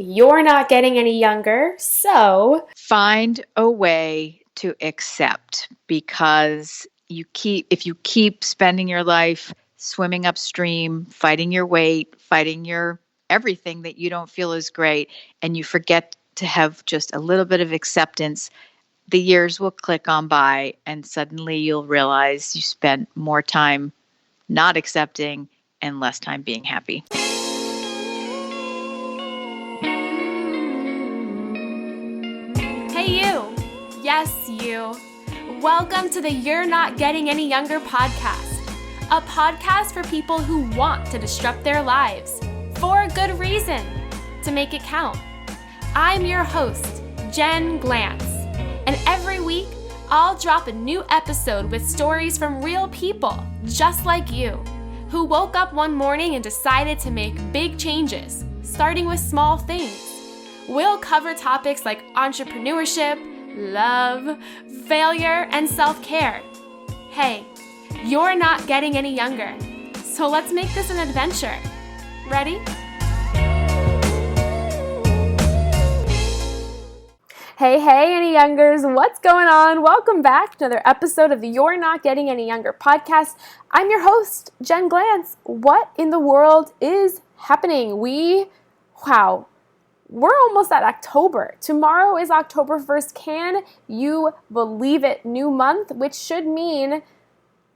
You're not getting any younger, so find a way to accept, because if you keep spending your life swimming upstream, fighting your weight, fighting your everything that you don't feel is great, and you forget to have just a little bit of acceptance, the years will click on by and suddenly you'll realize you spent more time not accepting and less time being happy. Hey you! Yes, you! Welcome to the You're Not Getting Any Younger podcast, a podcast for people who want to disrupt their lives for a good reason, to make it count. I'm your host, Jen Glantz, and every week I'll drop a new episode with stories from real people just like you, who woke up one morning and decided to make big changes, starting with small things. We'll cover topics like entrepreneurship, love, failure, and self-care. Hey, you're not getting any younger, so let's make this an adventure. Ready? Hey, any youngers, what's going on? Welcome back to another episode of the You're Not Getting Any Younger podcast. I'm your host, Jen Glantz. What in the world is happening? We're almost at October. Tomorrow is October 1st. Can you believe it? New month, which should mean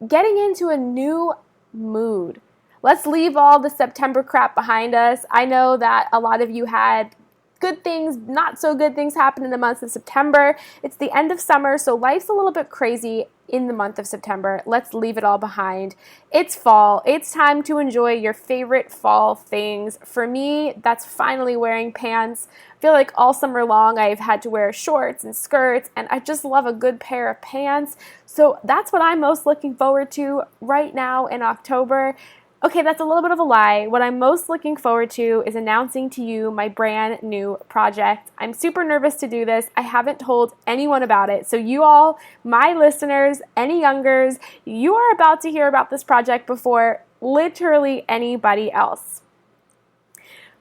getting into a new mood. Let's leave all the September crap behind us. I know that a lot of you had good things, not so good things happen in the month of September. It's the end of summer, so life's a little bit crazy in the month of September. Let's leave it all behind. It's fall. It's time to enjoy your favorite fall things. For me, that's finally wearing pants. I feel like all summer long I've had to wear shorts and skirts, and I just love a good pair of pants. So that's what I'm most looking forward to right now in October. Okay, that's a little bit of a lie. What I'm most looking forward to is announcing to you my brand new project. I'm super nervous to do this. I haven't told anyone about it. So you all, my listeners, any youngers, you are about to hear about this project before literally anybody else.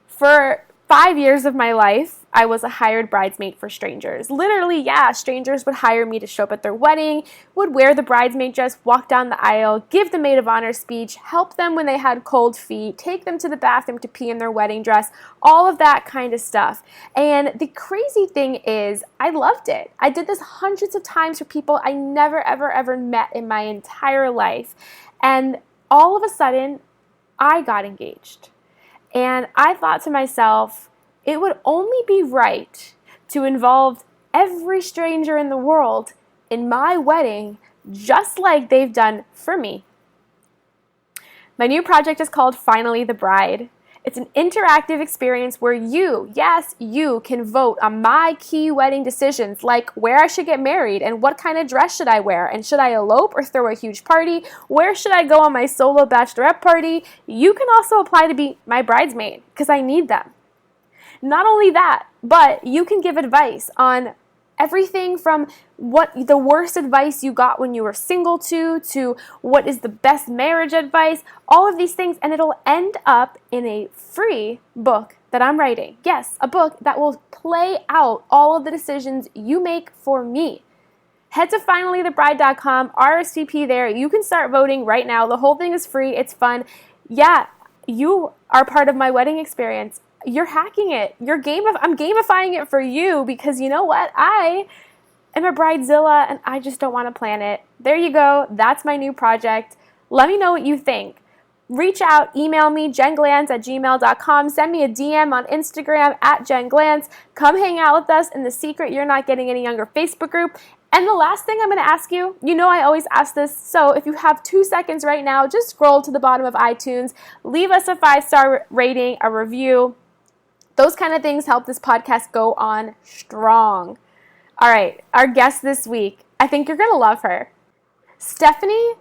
For 5 years of my life, I was a hired bridesmaid for strangers. Literally, strangers would hire me to show up at their wedding, would wear the bridesmaid dress, walk down the aisle, give the maid of honor speech, help them when they had cold feet, take them to the bathroom to pee in their wedding dress, all of that kind of stuff. And the crazy thing is, I loved it. I did this hundreds of times for people I never, ever met in my entire life. And all of a sudden, I got engaged. And I thought to myself, it would only be right to involve every stranger in the world in my wedding, just like they've done for me. My new project is called Finally the Bride. It's an interactive experience where you can vote on my key wedding decisions, like where I should get married and what kind of dress should I wear, and should I elope or throw a huge party? Where should I go on my solo bachelorette party? You can also apply to be my bridesmaid because I need them. Not only that, but you can give advice on everything from what the worst advice you got when you were single to what is the best marriage advice, all of these things, and it'll end up in a free book that I'm writing. Yes, a book that will play out all of the decisions you make for me. Head to finallythebride.com, RSVP there. You can start voting right now. The whole thing is free. It's fun. Yeah, you are part of my wedding experience. You're hacking it. I'm gamifying it for you because you know what? I am a bridezilla and I just don't want to plan it. There you go. That's my new project. Let me know what you think. Reach out, email me, jenglantz@gmail.com. Send me a DM on Instagram @jenglantz. Come hang out with us in the secret You're Not Getting Any Younger Facebook group. And the last thing I'm going to ask you, I always ask this, so if you have 2 seconds right now, just scroll to the bottom of iTunes, leave us a 5-star rating, a review. Those kind of things help this podcast go on strong. All right, our guest this week, I think you're going to love her. Stephanie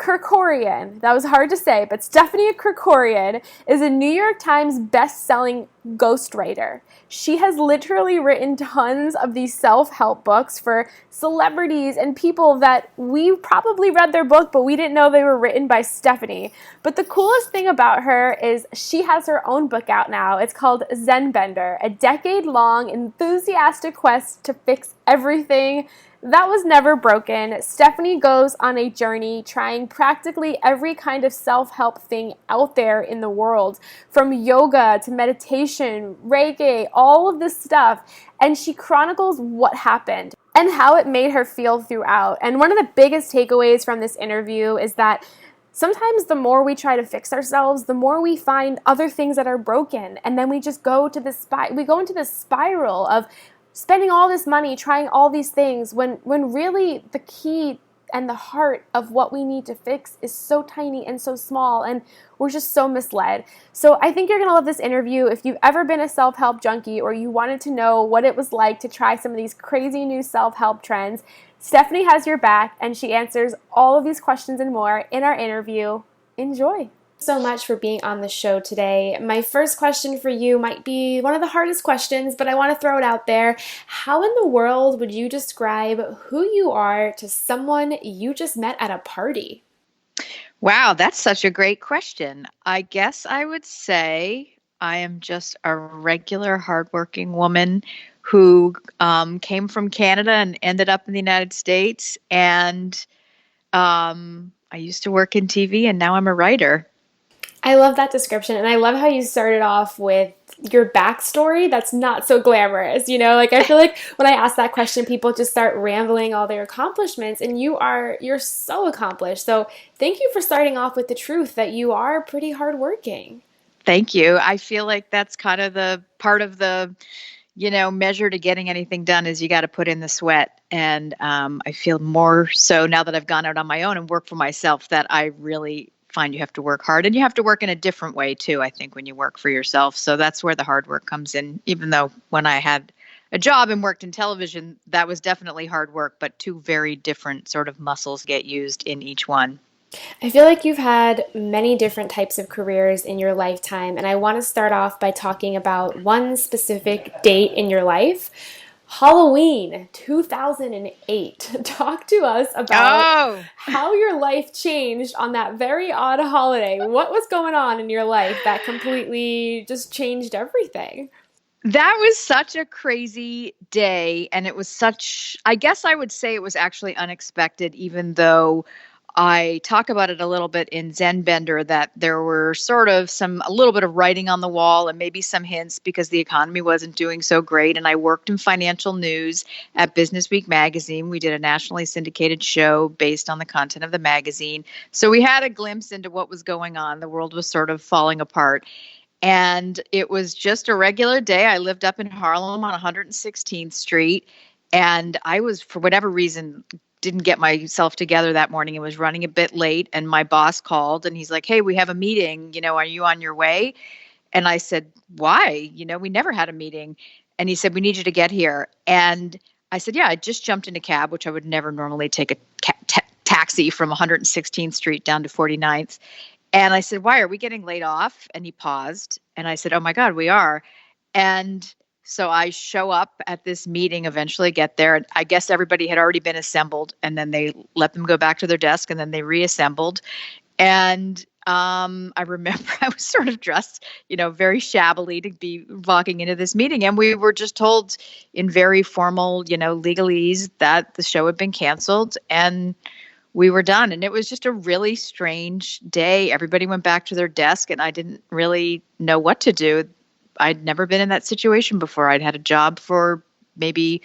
Krikorian, that was hard to say, but Stephanie Krikorian is a New York Times best-selling ghostwriter. She has literally written tons of these self-help books for celebrities and people that we probably read their book, but we didn't know they were written by Stephanie. But the coolest thing about her is she has her own book out now. It's called Zen Bender, a decade-long enthusiastic quest to fix everything that was never broken. Stephanie goes on a journey trying practically every kind of self-help thing out there in the world, from yoga to meditation, Reiki, all of this stuff. And she chronicles what happened and how it made her feel throughout. And one of the biggest takeaways from this interview is that sometimes the more we try to fix ourselves, the more we find other things that are broken. And then we just go to we go into this spiral of spending all this money, trying all these things, when really the key and the heart of what we need to fix is so tiny and so small, and we're just so misled. So I think you're going to love this interview. If you've ever been a self-help junkie or you wanted to know what it was like to try some of these crazy new self-help trends, Stephanie has your back, and she answers all of these questions and more in our interview. Enjoy. So much for being on the show today. My first question for you might be one of the hardest questions, but I want to throw it out there. How in the world would you describe who you are to someone you just met at a party? Wow, that's such a great question. I guess I would say I am just a regular, hardworking woman who came from Canada and ended up in the United States. And I used to work in TV, and now I'm a writer. I love that description, and I love how you started off with your backstory that's not so glamorous. Like I feel like when I ask that question, people just start rambling all their accomplishments, and you're so accomplished. So thank you for starting off with the truth that you are pretty hardworking. Thank you. I feel like that's kind of the part of the measure to getting anything done is you got to put in the sweat. And I feel more so now that I've gone out on my own and worked for myself that I really find you have to work hard, and you have to work in a different way too, I think, when you work for yourself. So that's where the hard work comes in, even though when I had a job and worked in television, that was definitely hard work, but two very different sort of muscles get used in each one. I feel like you've had many different types of careers in your lifetime, and I want to start off by talking about one specific date in your life. Halloween 2008. Talk to us about how your life changed on that very odd holiday. What was going on in your life that completely just changed everything? That was such a crazy day, and it was I guess I would say it was actually unexpected, even though I talk about it a little bit in Zen Bender, that there were sort of a little bit of writing on the wall and maybe some hints because the economy wasn't doing so great. And I worked in financial news at Business Week magazine. We did a nationally syndicated show based on the content of the magazine. So we had a glimpse into what was going on. The world was sort of falling apart. And it was just a regular day. I lived up in Harlem on 116th Street. And I was, for whatever reason, didn't get myself together that morning and was running a bit late. And my boss called and he's like, "Hey, we have a meeting. Are you on your way?" And I said, "Why? We never had a meeting." And he said, "We need you to get here." And I said, "Yeah, I just jumped in a cab," which I would never normally take a taxi from 116th Street down to 49th. And I said, "Why, are we getting laid off?" And he paused. And I said, "Oh my God, we are." And so I show up at this meeting, eventually get there, and I guess everybody had already been assembled, and then they let them go back to their desk, and then they reassembled. And I remember I was sort of dressed, very shabbily to be walking into this meeting, and we were just told in very formal, legalese that the show had been canceled, and we were done. And it was just a really strange day. Everybody went back to their desk, and I didn't really know what to do. I'd never been in that situation before. I'd had a job for maybe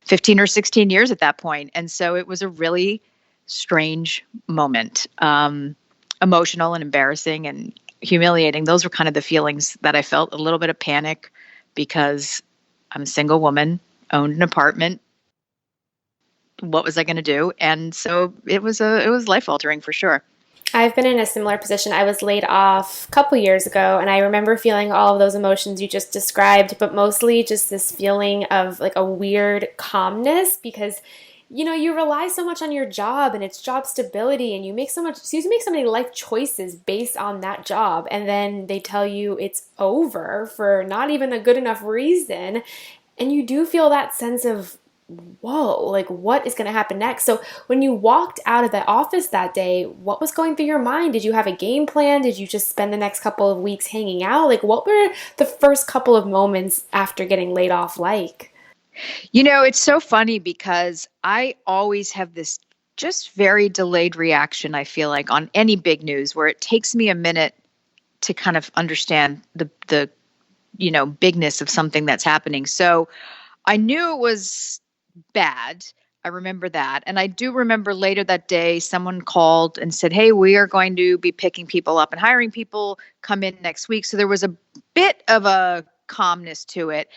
15 or 16 years at that point. And so it was a really strange moment, emotional and embarrassing and humiliating. Those were kind of the feelings that I felt. A little bit of panic because I'm a single woman, owned an apartment. What was I going to do? And so it was life altering for sure. I've been in a similar position. I was laid off a couple years ago, and I remember feeling all of those emotions you just described, but mostly just this feeling of like a weird calmness because you rely so much on your job and its job stability, and you make so many life choices based on that job, and then they tell you it's over for not even a good enough reason. And you do feel that sense of, whoa, like what is going to happen next? So when you walked out of the office that day, what was going through your mind? Did you have a game plan? Did you just spend the next couple of weeks hanging out? Like, what were the first couple of moments after getting laid off like? It's so funny because I always have this just very delayed reaction, I feel like, on any big news where it takes me a minute to kind of understand the bigness of something that's happening. So I knew it was bad. I remember that. And I do remember later that day, someone called and said, "Hey, we are going to be picking people up and hiring people. Come in next week." So there was a bit of a calmness to it.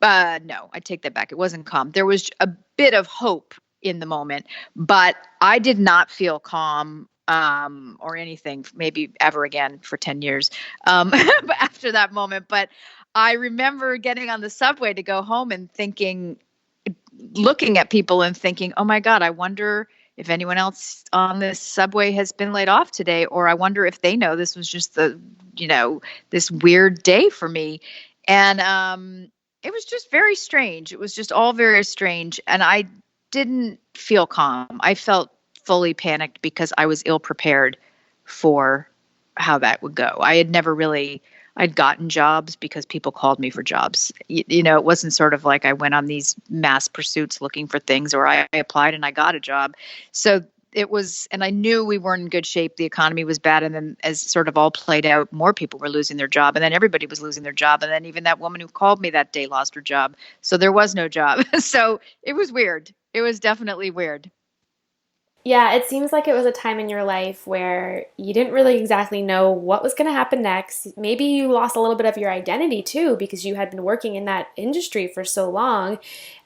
No, I take that back. It wasn't calm. There was a bit of hope in the moment, but I did not feel calm or anything, maybe ever again for 10 years after that moment. But I remember getting on the subway to go home and looking at people and thinking, oh my God, I wonder if anyone else on this subway has been laid off today, or I wonder if they know this was just this weird day for me. And it was just very strange. It was just all very strange. And I didn't feel calm. I felt fully panicked because I was ill prepared for how that would go. I'd gotten jobs because people called me for jobs. It wasn't sort of like I went on these mass pursuits looking for things, or I applied and I got a job. So it was, and I knew we weren't in good shape. The economy was bad. And then as sort of all played out, more people were losing their job, and then everybody was losing their job. And then even that woman who called me that day lost her job. So there was no job. So it was weird. It was definitely weird. Yeah, it seems like it was a time in your life where you didn't really exactly know what was going to happen next. Maybe you lost a little bit of your identity too because you had been working in that industry for so long.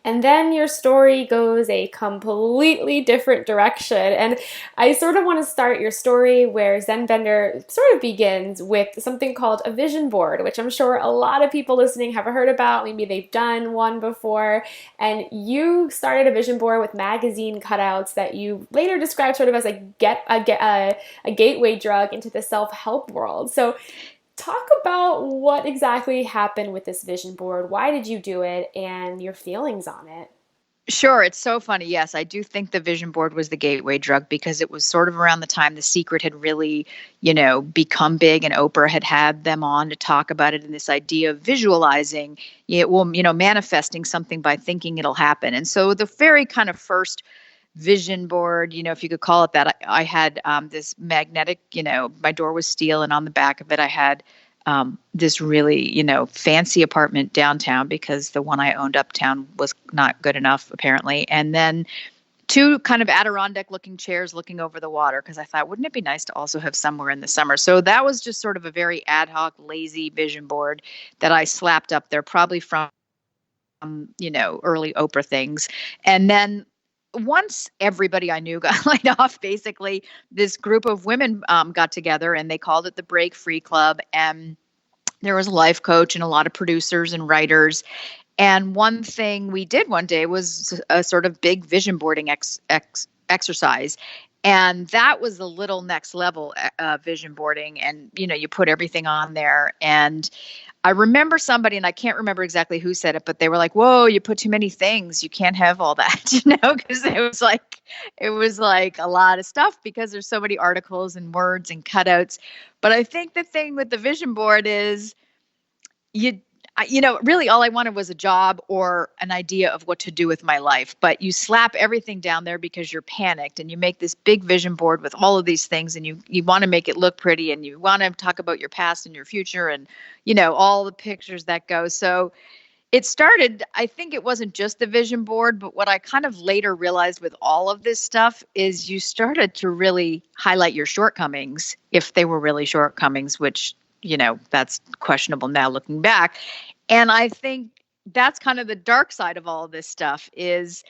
And then your story goes a completely different direction. And I sort of want to start your story where Zen Bender sort of begins with something called a vision board, which I'm sure a lot of people listening have heard about. Maybe they've done one before. And you started a vision board with magazine cutouts that you later described sort of as a gateway drug into the self-help world. So talk about what exactly happened with this vision board. Why did you do it and your feelings on it? Sure. It's so funny. Yes, I do think the vision board was the gateway drug because it was sort of around the time The Secret had really, become big, and Oprah had them on to talk about it, and this idea of visualizing it will, manifesting something by thinking it'll happen. And so the very kind of first vision board, if you could call it that, I had this magnetic, my door was steel, and on the back of it, I had this really, fancy apartment downtown because the one I owned uptown was not good enough, apparently. And then two kind of Adirondack looking chairs looking over the water because I thought, wouldn't it be nice to also have somewhere in the summer? So that was just sort of a very ad hoc, lazy vision board that I slapped up there, probably from, early Oprah things. And then once everybody I knew got laid off, basically, this group of women got together and they called it the Break Free Club. And there was a life coach and a lot of producers and writers. And one thing we did one day was a sort of big vision boarding exercise. And that was a little next level vision boarding. And, you put everything on there. And I remember somebody, and I can't remember exactly who said it, but they were like, whoa, you put too many things. You can't have all that, because it was like a lot of stuff because there's so many articles and words and cutouts. But I think the thing with the vision board is really all I wanted was a job or an idea of what to do with my life. But you slap everything down there because you're panicked, and you make this big vision board with all of these things, and you want to make it look pretty, and you want to talk about your past and your future and, all the pictures that go. So it started, I think it wasn't just the vision board, but what I kind of later realized with all of this stuff is you started to really highlight your shortcomings, if they were really shortcomings, which that's questionable now looking back. And I think that's kind of the dark side of all of this stuff is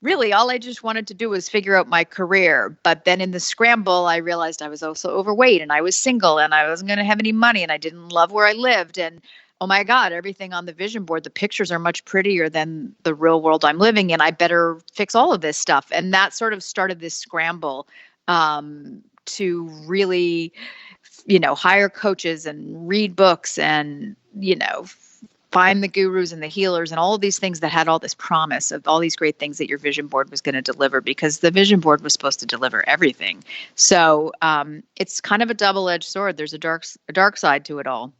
really all I just wanted to do was figure out my career. But then in the scramble, I realized I was also overweight, and I was single, and I wasn't going to have any money, and I didn't love where I lived. And oh my God, everything on the vision board, the pictures are much prettier than the real world I'm living in. I better fix all of this stuff. And that sort of started this scramble to really, hire coaches and read books and, find the gurus and the healers and all of these things that had all this promise of all these great things that your vision board was going to deliver, because the vision board was supposed to deliver everything. So it's kind of a double-edged sword. There's a dark side to it all.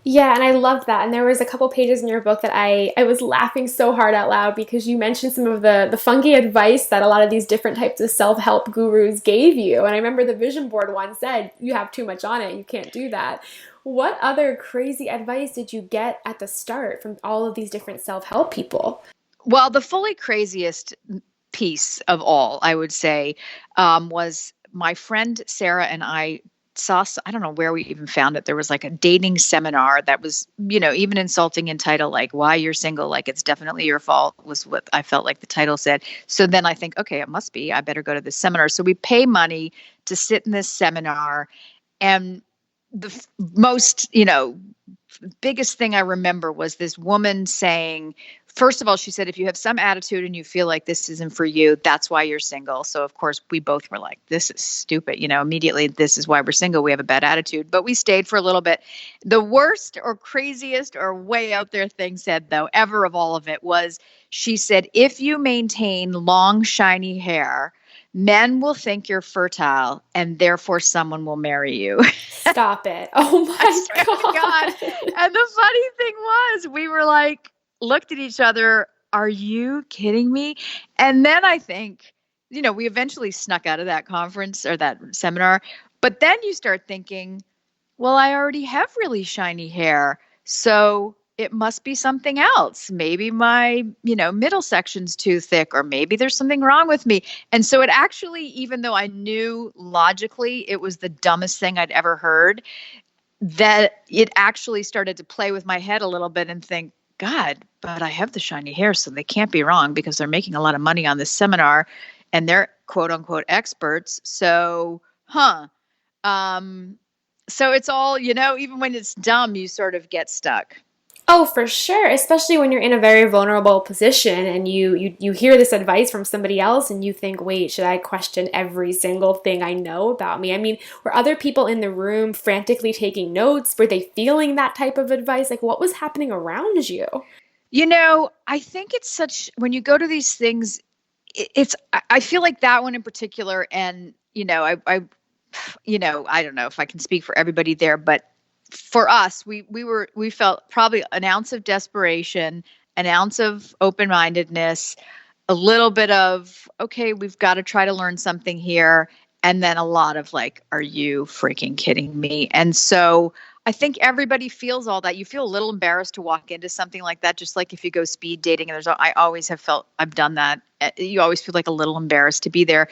Yeah, and I loved that. And there was a couple pages in your book that I was laughing so hard out loud because you mentioned some of the funky advice that a lot of these different types of self-help gurus gave you. And I remember the vision board one said, you have too much on it, you can't do that. What other crazy advice did you get at the start from all of these different self-help people? Well, the fully craziest piece of all, I would say, was my friend Sarah and I saw, I don't know where we even found it. There was like a dating seminar that was, even insulting in title, like why you're single, like it's definitely your fault, was what I felt like the title said. So then I think, okay, it must be, I better go to this seminar. So we pay money to sit in this seminar. And the most, biggest thing I remember was this woman saying, first of all, she said, if you have some attitude and you feel like this isn't for you, that's why you're single. So of course we both were like, this is stupid. Immediately, this is why we're single. We have a bad attitude, but we stayed for a little bit. The worst or craziest or way out there thing said though, ever of all of it was, she said, if you maintain long, shiny hair, men will think you're fertile and therefore someone will marry you. Stop it. Oh I my swear to God. God. And the funny thing was, we were like, looked at each other, are you kidding me? And then I think, we eventually snuck out of that conference or that seminar. But then you start thinking, well, I already have really shiny hair. So it must be something else. Maybe my, middle section's too thick, or maybe there's something wrong with me. And so it actually, even though I knew logically it was the dumbest thing I'd ever heard, that it actually started to play with my head a little bit and think, God, but I have the shiny hair, so they can't be wrong because they're making a lot of money on this seminar and they're quote unquote experts. So, so it's all, even when it's dumb, you sort of get stuck. Oh, for sure, especially when you're in a very vulnerable position and you hear this advice from somebody else and you think, "Wait, should I question every single thing I know about me?" I mean, were other people in the room frantically taking notes? Were they feeling that type of advice? Like what was happening around you? I think it's such, when you go to these things, I feel like that one in particular, and, I don't know if I can speak for everybody there, but for us, we felt probably an ounce of desperation, an ounce of open-mindedness, a little bit of, okay, we've got to try to learn something here. And then a lot of like, are you freaking kidding me? And so I think everybody feels all that. You feel a little embarrassed to walk into something like that. Just like if you go speed dating, and I always have felt, I've done that. You always feel like a little embarrassed to be there.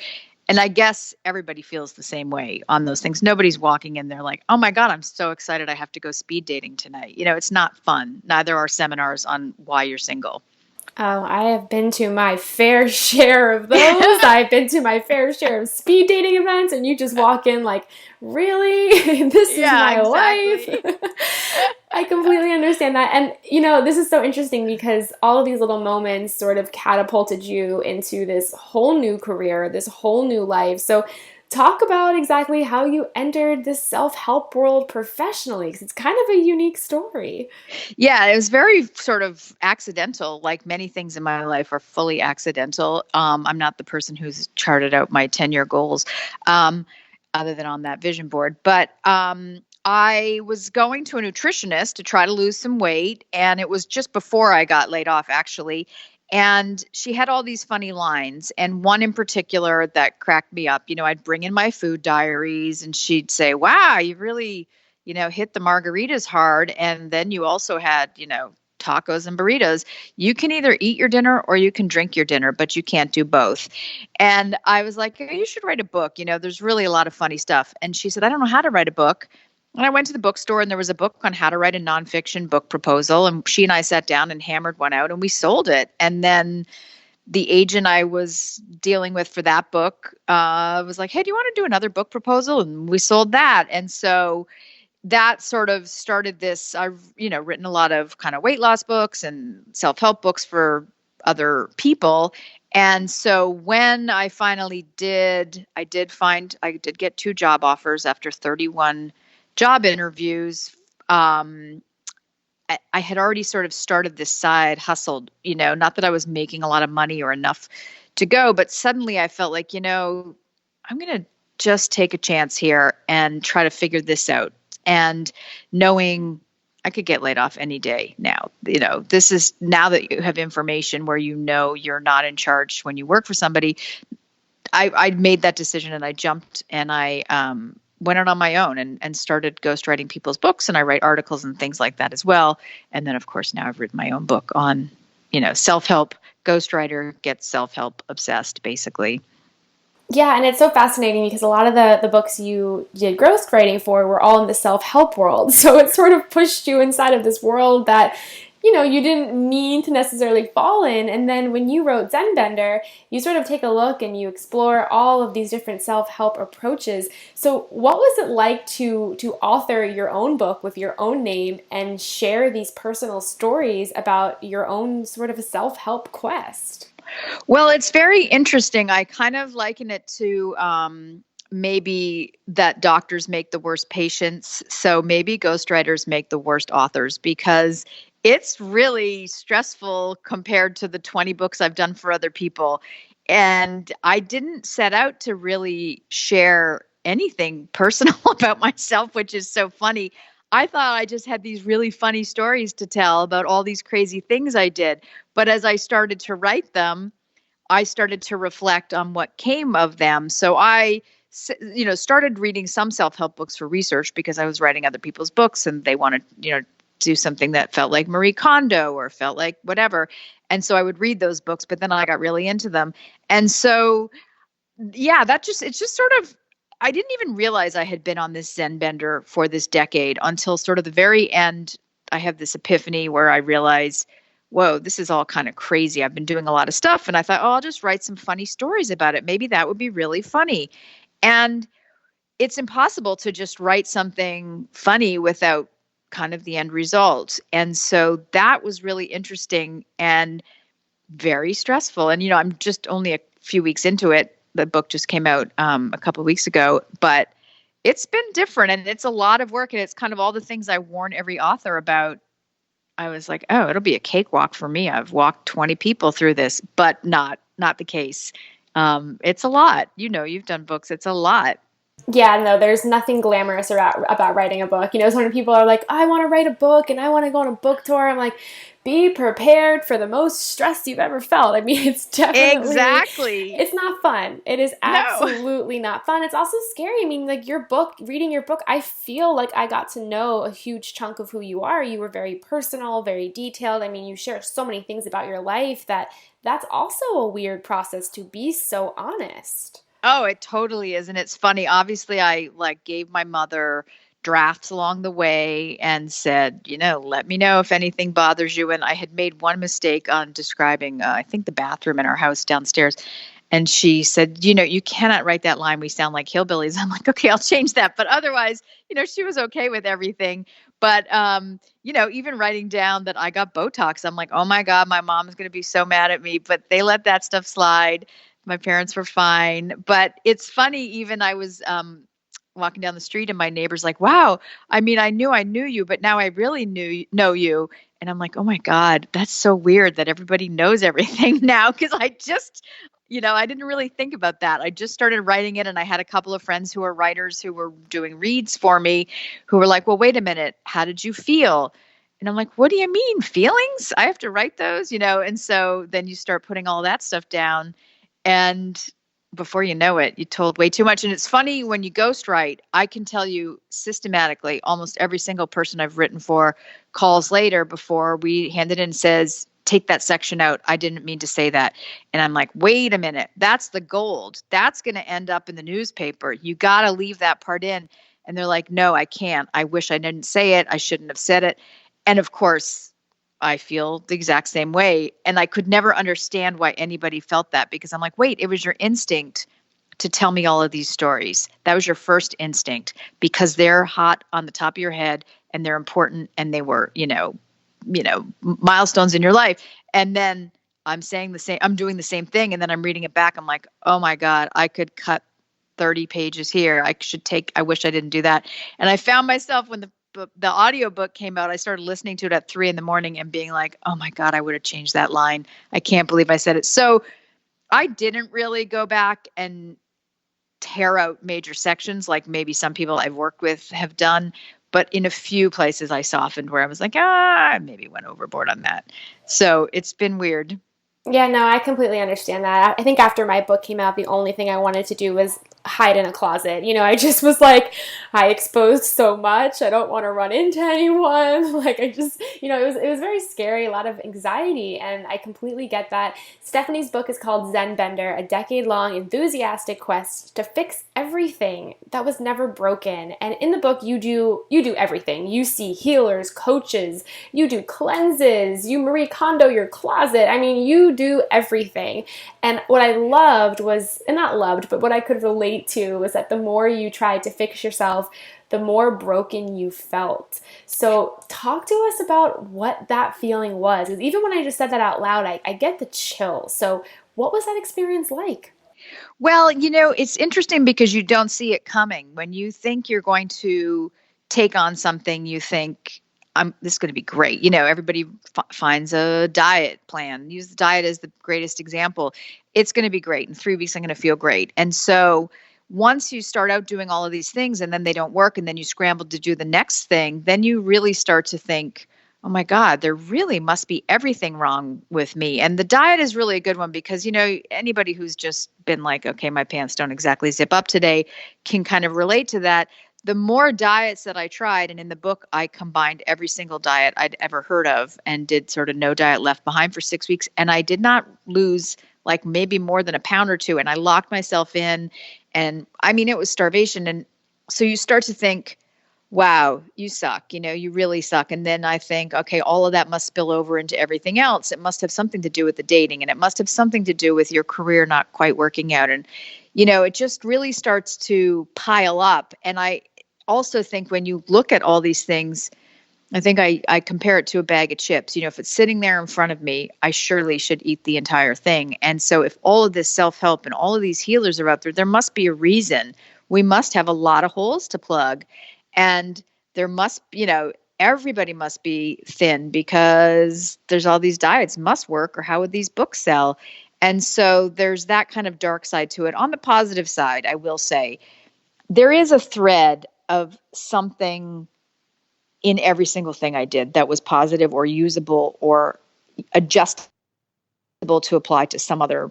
And I guess everybody feels the same way on those things. Nobody's walking in there like, oh my God, I'm so excited I have to go speed dating tonight. It's not fun. Neither are seminars on why you're single. Oh, I have been to my fair share of those. I've been to my fair share of speed dating events, and you just walk in like, really? This is Yeah, my life? exactly. I completely understand that. And, this is so interesting because all of these little moments sort of catapulted you into this whole new career, this whole new life. So, talk about exactly how you entered this self-help world professionally, because it's kind of a unique story. Yeah, it was very sort of accidental. Like many things in my life are fully accidental. I'm not the person who's charted out my 10-year goals, other than on that vision board. But I was going to a nutritionist to try to lose some weight, and it was just before I got laid off, actually. And she had all these funny lines, and one in particular that cracked me up. I'd bring in my food diaries, and she'd say, "Wow, you really, hit the margaritas hard. And then you also had, tacos and burritos. You can either eat your dinner or you can drink your dinner, but you can't do both." And I was like, "You should write a book. There's really a lot of funny stuff." And she said, "I don't know how to write a book." And I went to the bookstore, and there was a book on how to write a nonfiction book proposal. And she and I sat down and hammered one out, and we sold it. And then the agent I was dealing with for that book was like, "Hey, do you want to do another book proposal?" And we sold that. And so that sort of started this. I've, written a lot of kind of weight loss books and self-help books for other people. And so when I finally I did get 2 job offers after 31 job interviews. I had already sort of started this side hustle, not that I was making a lot of money or enough to go, but suddenly I felt like, I'm going to just take a chance here and try to figure this out. And knowing I could get laid off any day now, this is now that you have information where you're not in charge when you work for somebody. I made that decision and I jumped and I went out on my own and started ghostwriting people's books, and I write articles and things like that as well. And then, of course, now I've written my own book on, self-help. Ghostwriter gets self-help obsessed, basically. Yeah, and it's so fascinating because a lot of the books you did ghostwriting for were all in the self-help world. So it sort of pushed you inside of this world that, you didn't mean to necessarily fall in. And then when you wrote Zenbender, you sort of take a look and you explore all of these different self-help approaches. So what was it like to author your own book with your own name and share these personal stories about your own sort of a self-help quest? Well, it's very interesting. I kind of liken it to maybe that doctors make the worst patients. So maybe ghostwriters make the worst authors, because it's really stressful compared to the 20 books I've done for other people. And I didn't set out to really share anything personal about myself, which is so funny. I thought I just had these really funny stories to tell about all these crazy things I did. But as I started to write them, I started to reflect on what came of them. So I, started reading some self-help books for research because I was writing other people's books and they wanted, do something that felt like Marie Kondo or felt like whatever. And so I would read those books, but then I got really into them. And so, yeah, it's just sort of, I didn't even realize I had been on this Zen bender for this decade until sort of the very end. I have this epiphany where I realized, whoa, this is all kind of crazy. I've been doing a lot of stuff. And I thought, oh, I'll just write some funny stories about it. Maybe that would be really funny. And it's impossible to just write something funny without kind of the end result. And so that was really interesting and very stressful. And, I'm just only a few weeks into it. The book just came out a couple of weeks ago, but it's been different and it's a lot of work. And it's kind of all the things I warn every author about. I was like, oh, it'll be a cakewalk for me. I've walked 20 people through this, but not the case. It's a lot. You've done books. It's a lot. Yeah, no, there's nothing glamorous about writing a book. So when people are like, I want to write a book and I want to go on a book tour, I'm like, be prepared for the most stress you've ever felt. I mean, it's definitely, Exactly. it's not fun. It is No. absolutely not fun. It's also scary. I mean, like reading your book, I feel like I got to know a huge chunk of who you are. You were very personal, very detailed. I mean, you share so many things about your life that's also a weird process to be so honest. Oh, it totally is. And it's funny. Obviously, I gave my mother drafts along the way and said, let me know if anything bothers you. And I had made one mistake on describing, I think, the bathroom in our house downstairs. And she said, you cannot write that line. We sound like hillbillies. I'm like, okay, I'll change that. But otherwise, she was okay with everything. But, even writing down that I got Botox, I'm like, oh my God, my mom's going to be so mad at me. But they let that stuff slide. My parents were fine. But it's funny, even I was walking down the street and my neighbor's like, wow, I mean, I knew you, but now I really know you. And I'm like, oh my God, that's so weird that everybody knows everything now. Cause I just, I didn't really think about that. I just started writing it and I had a couple of friends who are writers who were doing reads for me who were like, well, wait a minute, how did you feel? And I'm like, what do you mean feelings? I have to write those, And so then you start putting all that stuff down. And before you know it, you told way too much. And it's funny when you ghostwrite, I can tell you systematically, almost every single person I've written for calls later before we hand it in and says, take that section out. I didn't mean to say that. And I'm like, wait a minute, that's the gold. That's going to end up in the newspaper. You got to leave that part in. And they're like, no, I can't. I wish I didn't say it. I shouldn't have said it. And of course, I feel the exact same way. And I could never understand why anybody felt that because I'm like, wait, it was your instinct. to tell me all of these stories? That was your first instinct because they're hot on the top of your head and they're important and they were, milestones in your life. And then I'm saying the same, I'm doing the same thing. And then I'm reading it back. I'm like, oh my God, I could cut 30 pages here. I wish I didn't do that. And I found myself when the audiobook came out, I started listening to it at 3 a.m. and being like, oh my God, I would have changed that line. I can't believe I said it. So I didn't really go back and tear out major sections like maybe some people I've worked with have done. But in a few places I softened where I was like, I maybe went overboard on that. So it's been weird. Yeah, no, I completely understand that. I think after my book came out, the only thing I wanted to do was hide in a closet. I just was like, I exposed so much. I don't want to run into anyone. Like I just, it was very scary, a lot of anxiety, and I completely get that. Stephanie's book is called Zen Bender, a decade-long enthusiastic quest to fix everything that was never broken. And in the book, you do everything. You see healers, coaches, you do cleanses, you Marie Kondo your closet. I mean, you do everything. And what I loved was, and not loved, but what I could relate to was that the more you tried to fix yourself, the more broken you felt. So talk to us about what that feeling was. Because even when I just said that out loud, I get the chill. So what was that experience like? Well, it's interesting because you don't see it coming. When you think you're going to take on something, you think, this is going to be great. Everybody finds a diet plan. Use the diet as the greatest example. It's going to be great. In 3 weeks, I'm going to feel great. And so once you start out doing all of these things and then they don't work and then you scramble to do the next thing, then you really start to think, oh my God, there really must be everything wrong with me. And the diet is really a good one because, anybody who's just been like, okay, my pants don't exactly zip up today can kind of relate to that. The more diets that I tried, and in the book, I combined every single diet I'd ever heard of and did sort of no diet left behind for 6 weeks. And I did not lose like maybe more than a pound or two. And I locked myself in. And I mean, it was starvation. And so you start to think, wow, you suck, you really suck. And then I think, okay, all of that must spill over into everything else. It must have something to do with the dating and it must have something to do with your career not quite working out. And, it just really starts to pile up. And I also think when you look at all these things, I think I compare it to a bag of chips. If it's sitting there in front of me, I surely should eat the entire thing. And so if all of this self-help and all of these healers are out there, there must be a reason. We must have a lot of holes to plug. And there must, everybody must be thin because there's all these diets must work or how would these books sell? And so there's that kind of dark side to it. On the positive side, I will say there is a thread of something in every single thing I did that was positive or usable or adjustable to apply to some other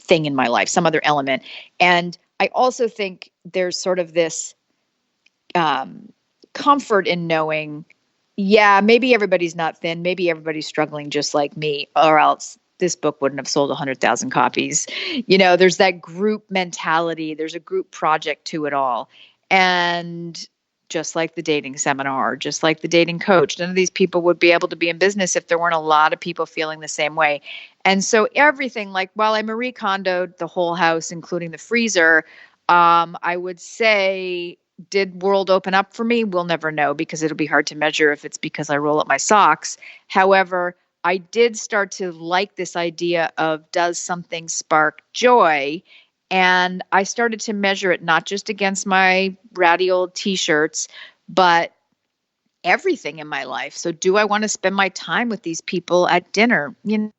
thing in my life, some other element. And I also think there's sort of this comfort in knowing, yeah, maybe everybody's not thin. Maybe everybody's struggling just like me, or else this book wouldn't have sold 100,000 copies. There's that group mentality. There's a group project to it all. And just like the dating seminar, just like the dating coach, none of these people would be able to be in business if there weren't a lot of people feeling the same way. And so everything, like while I Marie Kondoed the whole house, including the freezer, I would say, did world open up for me? We'll never know because it'll be hard to measure if it's because I roll up my socks. However, I did start to like this idea of does something spark joy? And I started to measure it not just against my ratty old t-shirts, but everything in my life. So do I want to spend my time with these people at dinner? You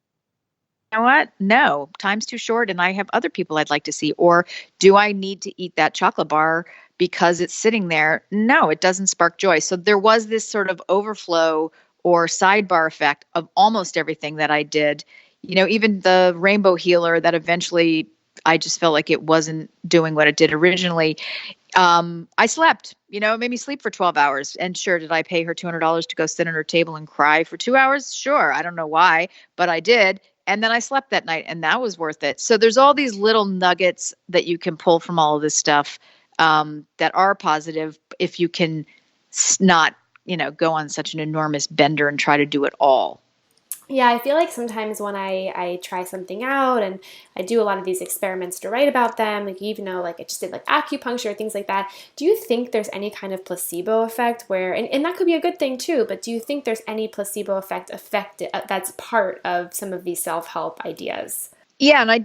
know what? No, time's too short and I have other people I'd like to see. Or do I need to eat that chocolate bar because it's sitting there? No, it doesn't spark joy. So there was this sort of overflow or sidebar effect of almost everything that I did. Even the rainbow healer that eventually I just felt like it wasn't doing what it did originally. I slept, it made me sleep for 12 hours. And sure, did I pay her $200 to go sit at her table and cry for 2 hours? Sure. I don't know why, but I did. And then I slept that night and that was worth it. So there's all these little nuggets that you can pull from all of this stuff that are positive if you can not, go on such an enormous bender and try to do it all. Yeah, I feel like sometimes when I try something out and I do a lot of these experiments to write about them, like even though like I just did like acupuncture, things like that, do you think there's any kind of placebo effect where, and that could be a good thing too, but do you think there's any placebo effect that's part of some of these self-help ideas? Yeah, and I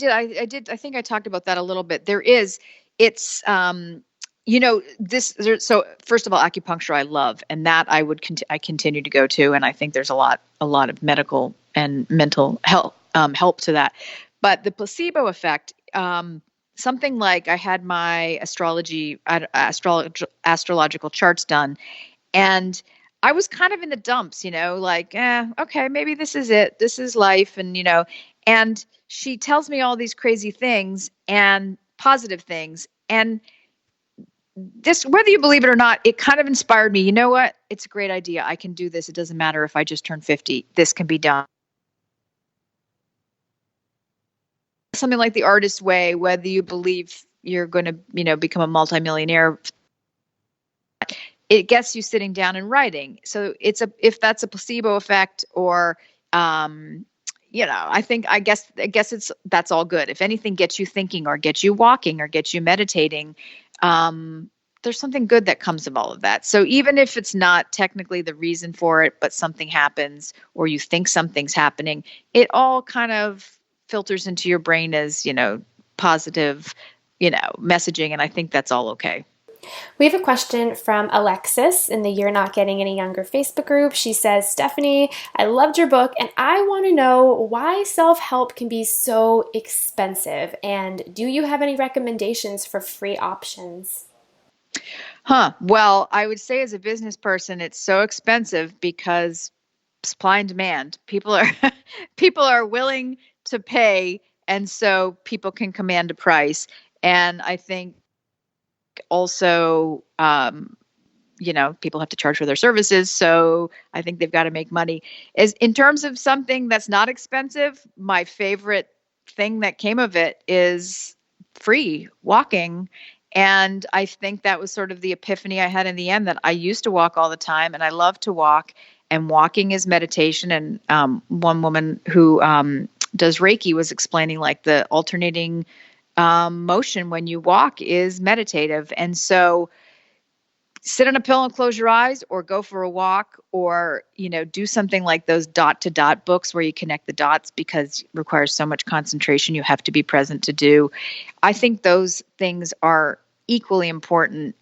think I talked about that a little bit. It's, so first of all, acupuncture I love, and that I continue to go to, and I think there's a lot of medical and mental help to that. But the placebo effect, something like I had my astrological charts done, and I was kind of in the dumps, like, okay, maybe this is it. This is life. And she tells me all these crazy things and positive things. And this, whether you believe it or not, it kind of inspired me. You know what? It's a great idea. I can do this. It doesn't matter if I just turn 50. This can be done. Something like the artist's way, whether you believe you're going to, become a multimillionaire, it gets you sitting down and writing. So if that's a placebo effect or, I guess that's all good. If anything gets you thinking or gets you walking or gets you meditating, there's something good that comes of all of that. So even if it's not technically the reason for it, but something happens or you think something's happening, it all kind of filters into your brain as, positive, messaging. And I think that's all okay. We have a question from Alexis in the You're Not Getting Any Younger Facebook group. She says, Stephanie, I loved your book and I want to know why self help can be so expensive. And do you have any recommendations for free options? Well, I would say as a business person, it's so expensive because supply and demand. People are people are willing to pay, and so people can command a price. And I think also, people have to charge for their services, so I think they've got to make money. As in terms of something that's not expensive, my favorite thing that came of it is free walking. And I think that was sort of the epiphany I had in the end, that I used to walk all the time and I love to walk, and walking is meditation. And one woman who does Reiki was explaining like the alternating motion when you walk is meditative. And so sit on a pillow and close your eyes, or go for a walk, or do something like those dot to dot books where you connect the dots, because it requires so much concentration, you have to be present to do. I think those things are equally important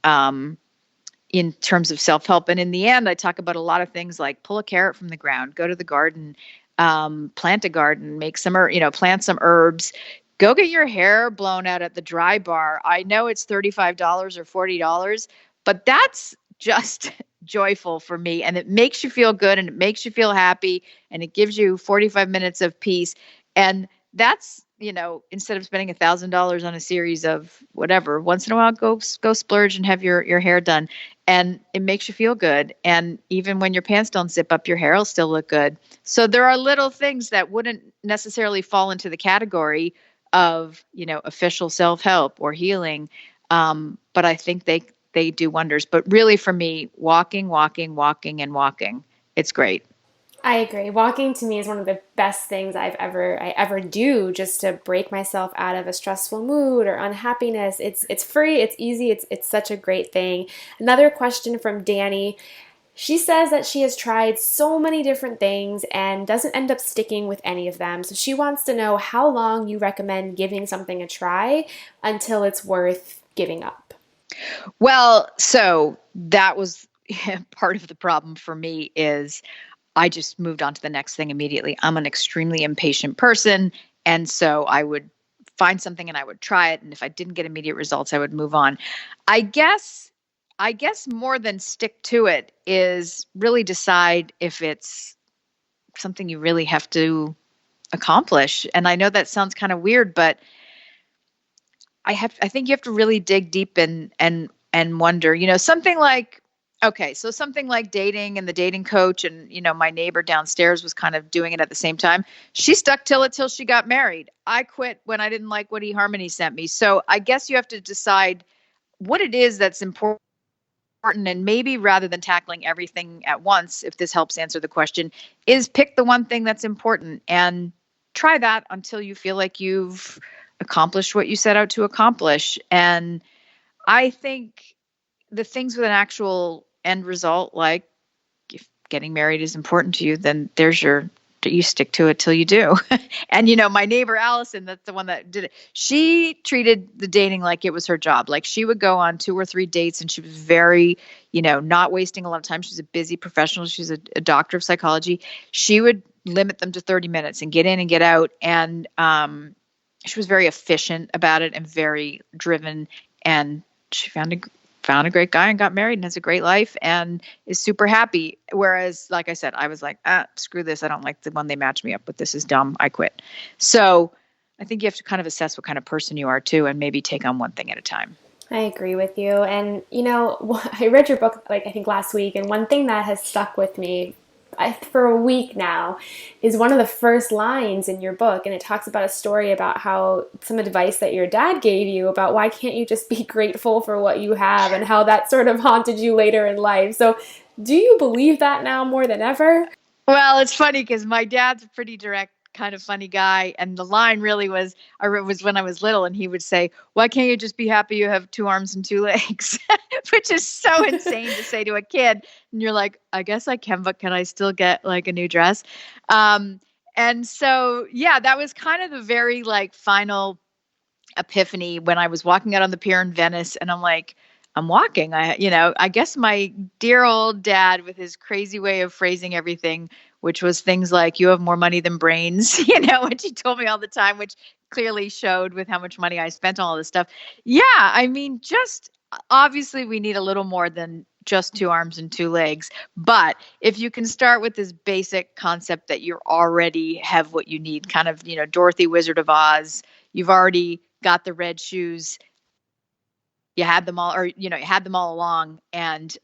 in terms of self-help. And in the end, I talk about a lot of things like pull a carrot from the ground, go to the garden, plant a garden, make some, plant some herbs, go get your hair blown out at the dry bar. I know it's $35 or $40, but that's just joyful for me. And it makes you feel good and it makes you feel happy and it gives you 45 minutes of peace. And that's, instead of spending $1,000 on a series of whatever, once in a while, go splurge and have your hair done. And it makes you feel good. And even when your pants don't zip up, your hair will still look good. So there are little things that wouldn't necessarily fall into the category of, official self-help or healing. But I think they do wonders. But really for me, walking, and walking, it's great. I agree. Walking to me is one of the best things I ever do, just to break myself out of a stressful mood or unhappiness. It's free, it's easy, it's such a great thing. Another question from Danny. She says that she has tried so many different things and doesn't end up sticking with any of them. So she wants to know how long you recommend giving something a try until it's worth giving up. Well, so that was part of the problem for me. Is I just moved on to the next thing immediately. I'm an extremely impatient person. And so I would find something and I would try it. And if I didn't get immediate results, I would move on. I guess, I guess more than stick to it is really decide if it's something you really have to accomplish. And I know that sounds kind of weird, but I think you have to really dig deep and wonder, something like, okay, so something like dating and the dating coach, and my neighbor downstairs was kind of doing it at the same time. She stuck till she got married. I quit when I didn't like what eHarmony sent me. So I guess you have to decide what it is that's important and maybe rather than tackling everything at once, if this helps answer the question, is pick the one thing that's important and try that until you feel like you've accomplished what you set out to accomplish. And I think the things with an actual end result, like if getting married is important to you, then you stick to it till you do. And, my neighbor, Allison, that's the one that did it. She treated the dating like it was her job. Like she would go on 2 or 3 dates and she was very, not wasting a lot of time. She's a busy professional. She's a doctor of psychology. She would limit them to 30 minutes and get in and get out. And she was very efficient about it and very driven. And she found a great guy and got married and has a great life and is super happy. Whereas, like I said, I was like, screw this. I don't like the one they matched me up with. This is dumb. I quit. So I think you have to kind of assess what kind of person you are too, and maybe take on one thing at a time. I agree with you. And, I read your book, I think last week, and one thing that has stuck with me for a week now is one of the first lines in your book, and it talks about a story about how some advice that your dad gave you about why can't you just be grateful for what you have, and how that sort of haunted you later in life. So do you believe that now more than ever? Well, it's funny because my dad's a pretty direct, kind of funny guy. And the line really was when I was little, and he would say, why can't you just be happy you have 2 arms and 2 legs? Which is so insane to say to a kid. And you're like, I guess I can, but can I still get like a new dress? And so, yeah, that was kind of the very final epiphany when I was walking out on the pier in Venice, and I'm like, I'm walking. I guess my dear old dad, with his crazy way of phrasing everything, which was things like, you have more money than brains, which he told me all the time, which clearly showed with how much money I spent on all this stuff. Yeah, I mean, just obviously we need a little more than just 2 arms and 2 legs. But if you can start with this basic concept that you already have what you need, kind of, Dorothy, Wizard of Oz, you've already got the red shoes. You had them all, or, you had them all along, and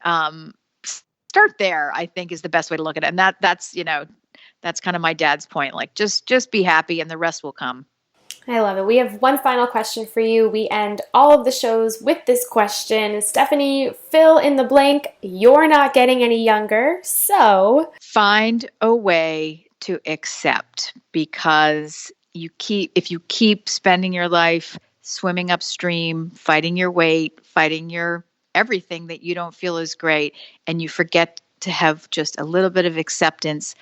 start there, I think, is the best way to look at it. And that's kind of my dad's point. Like, just be happy and the rest will come. I love it. We have one final question for you. We end all of the shows with this question. Stephanie, fill in the blank. You're not getting any younger, so find a way to accept, because if you keep spending your life swimming upstream, fighting your weight, fighting your everything that you don't feel is great, and you forget to have just a little bit of acceptance,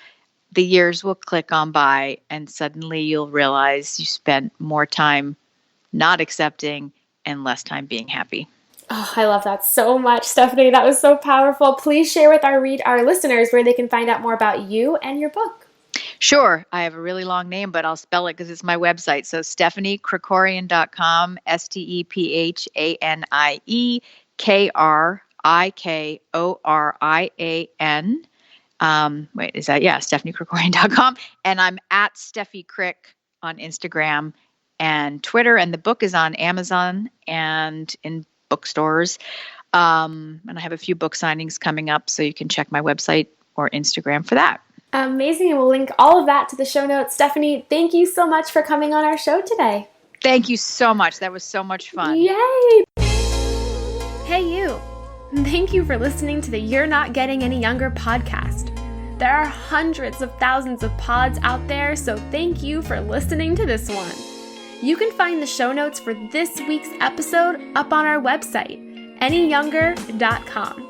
the years will click on by, and suddenly you'll realize you spent more time not accepting and less time being happy. Oh, I love that so much, Stephanie. That was so powerful. Please share with our listeners where they can find out more about you and your book. Sure. I have a really long name, but I'll spell it because it's my website. So StephanieKrikorian.com, StephanieKrikorian. StephanieKrikorian.com. And I'm at Steffi Krik on Instagram and Twitter. And the book is on Amazon and in bookstores. And I have a few book signings coming up, so you can check my website or Instagram for that. Amazing. And we'll link all of that to the show notes. Stephanie, thank you so much for coming on our show today. Thank you so much. That was so much fun. Yay! Hey, you. Thank you for listening to the You're Not Getting Any Younger podcast. There are hundreds of thousands of pods out there, so thank you for listening to this one. You can find the show notes for this week's episode up on our website, anyyounger.com.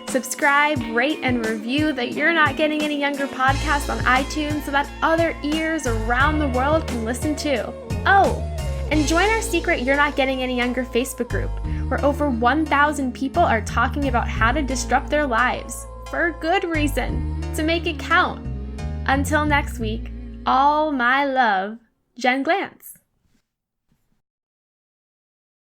Subscribe, rate, and review the You're Not Getting Any Younger podcast on iTunes so that other ears around the world can listen too. Oh, and join our secret You're Not Getting Any Younger Facebook group, where over 1,000 people are talking about how to disrupt their lives, for a good reason, to make it count. Until next week, all my love, Jen Glantz.